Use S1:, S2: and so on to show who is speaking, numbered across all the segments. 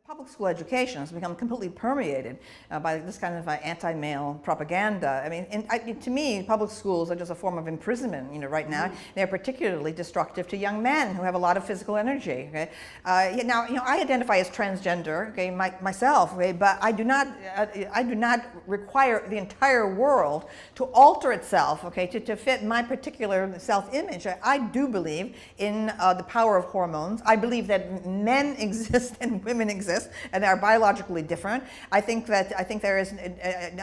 S1: Public school education has become completely permeated by this kind of anti-male propaganda. I mean, to me, public schools are just a form of imprisonment. You know, right now they're particularly destructive to young men who have a lot of physical energy. Okay, now I identify as transgender. Okay, myself. Okay, but I do not require the entire world to alter itself. Okay, to fit my particular self-image. I do believe in the power of hormones. I believe that men exist and women exist, and they are biologically different. I think there is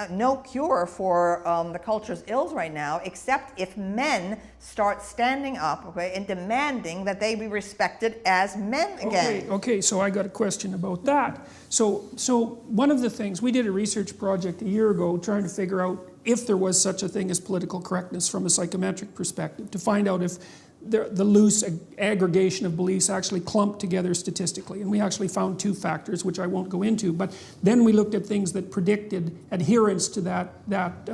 S1: no cure for the culture's ills right now, except if men start standing up, okay, and demanding that they be respected as men again.
S2: Okay, so I got a question about that. So one of the things, we did a research project a year ago trying to figure out if there was such a thing as political correctness from a psychometric perspective, to find out if the loose aggregation of beliefs actually clumped together statistically. And we actually found two factors, which I won't go into, but then we looked at things that predicted adherence to that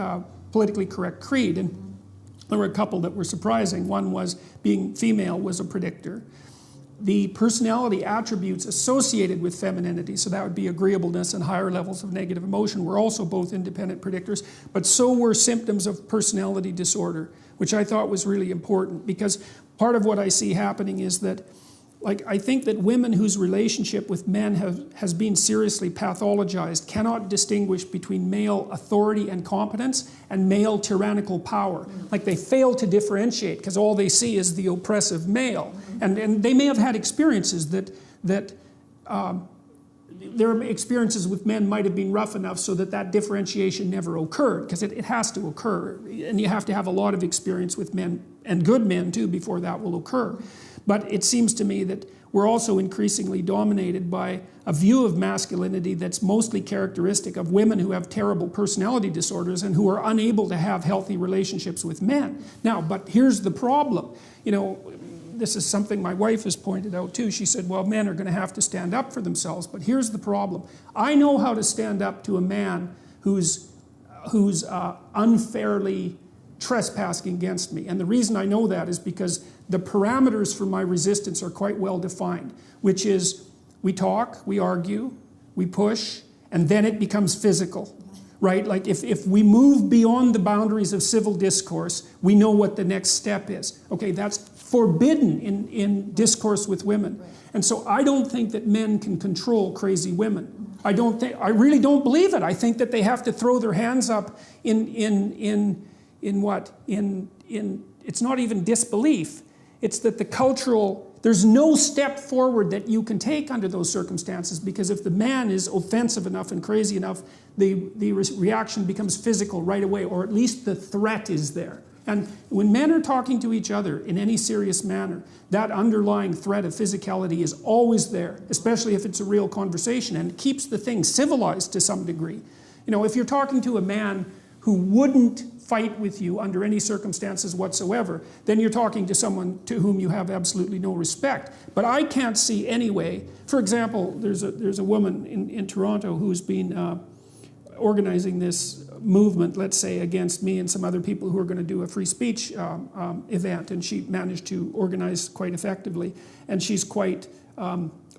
S2: politically correct creed. And there were a couple that were surprising. One was being female was a predictor. The personality attributes associated with femininity, so that would be agreeableness and higher levels of negative emotion, were also both independent predictors, but so were symptoms of personality disorder, which I thought was really important, because part of what I see happening is that, like, I think that women whose relationship with men has been seriously pathologized cannot distinguish between male authority and competence and male tyrannical power. Like, they fail to differentiate because all they see is the oppressive male. And they may have had experiences that their experiences with men might have been rough enough so that differentiation never occurred, because it has to occur. And you have to have a lot of experience with men, and good men too, before that will occur. But it seems to me that we're also increasingly dominated by a view of masculinity that's mostly characteristic of women who have terrible personality disorders and who are unable to have healthy relationships with men. Now, but here's the problem. You know, this is something my wife has pointed out too. She said, well, men are going to have to stand up for themselves, but here's the problem. I know how to stand up to a man who's unfairly trespassing against me. And the reason I know that is because the parameters for my resistance are quite well defined, which is we talk, we argue, we push, and then it becomes physical, right? Like if we move beyond the boundaries of civil discourse, we know what the next step is. Okay, that's forbidden in discourse with women. And so I don't think that men can control crazy women. I really don't believe it. I think that they have to throw their hands up in it's not even disbelief. It's that there's no step forward that you can take under those circumstances, because if the man is offensive enough and crazy enough, the reaction becomes physical right away, or at least the threat is there. And when men are talking to each other in any serious manner, that underlying threat of physicality is always there, especially if it's a real conversation, and it keeps the thing civilized to some degree. You know, if you're talking to a man who wouldn't fight with you under any circumstances whatsoever, then you're talking to someone to whom you have absolutely no respect. But I can't see any way. For example, there's a woman in Toronto who's been organizing this movement, let's say, against me and some other people who are going to do a free speech event, and she managed to organize quite effectively. And she's quite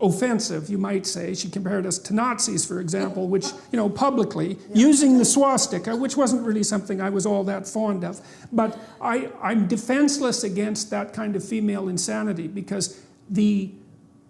S2: offensive, you might say. She compared us to Nazis, for example, which, you know, publicly, using the swastika, which wasn't really something I was all that fond of. But I'm defenseless against that kind of female insanity, because the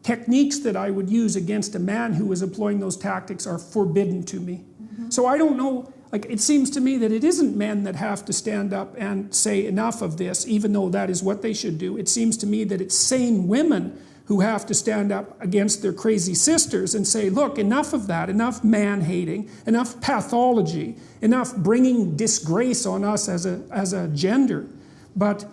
S2: techniques that I would use against a man who was employing those tactics are forbidden to me. So I don't know, like, it seems to me that it isn't men that have to stand up and say enough of this, even though that is what they should do. It seems to me that it's sane women who have to stand up against their crazy sisters and say, look, enough of that, enough man-hating, enough pathology, enough bringing disgrace on us as a gender. But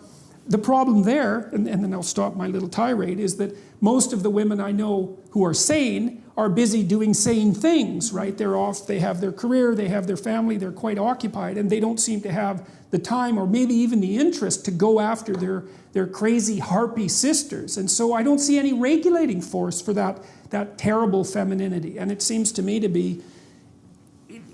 S2: the problem there, and then I'll stop my little tirade, is that most of the women I know who are sane are busy doing sane things, right? They're off, they have their career, they have their family, they're quite occupied, and they don't seem to have the time or maybe even the interest to go after their crazy harpy sisters. And so I don't see any regulating force for that terrible femininity. And it seems to me to be,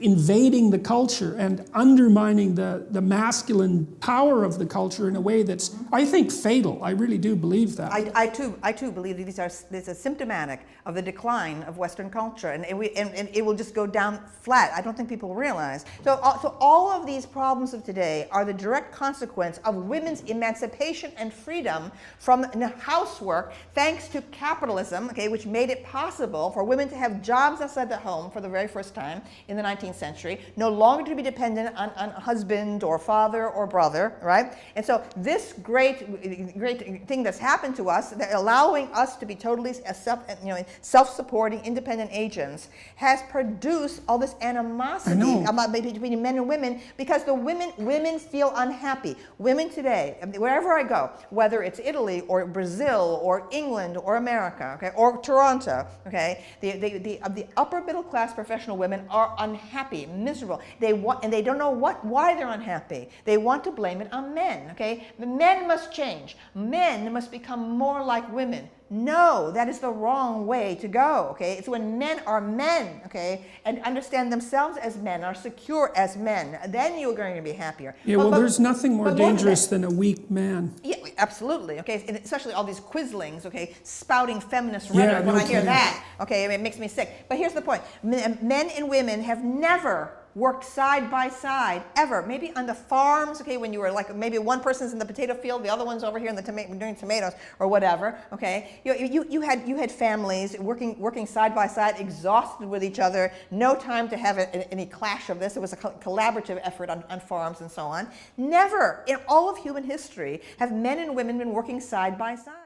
S2: invading the culture and undermining the masculine power of the culture in a way that's, I think, fatal. I really do believe that.
S1: I too believe that this is symptomatic of the decline of Western culture, and it will just go down flat. I don't think people realize. So all of these problems of today are the direct consequence of women's emancipation and freedom from housework, thanks to capitalism, okay, which made it possible for women to have jobs outside the home for the very first time in the 19th century, no longer to be dependent on husband or father or brother, right? And so this great thing that's happened to us, that allowing us to be totally self-supporting, independent agents, has produced all this animosity between men and women, because the women feel unhappy. Women today, wherever I go, whether it's Italy or Brazil or England or America, okay, or Toronto, okay, the upper middle class professional women are unhappy, miserable. They don't know why they're unhappy. They want to blame it on men, okay? The men must change. Men must become more like women. No, that is the wrong way to go, okay? It's when men are men, okay, and understand themselves as men, are secure as men, then you're going to be happier.
S2: Yeah, well, there's nothing more dangerous than a weak man.
S1: Yeah, absolutely, okay, and especially all these quislings, okay, spouting feminist rhetoric. When I hear that, okay, it makes me sick. But here's the point. Men and women have never worked side by side, ever. Maybe on the farms, okay, when you were like, maybe one person's in the potato field, the other one's over here in the doing tomatoes or whatever, okay? You had families working side by side, exhausted with each other, no time to have any clash of this. It was a collaborative effort on farms and so on. Never in all of human history have men and women been working side by side.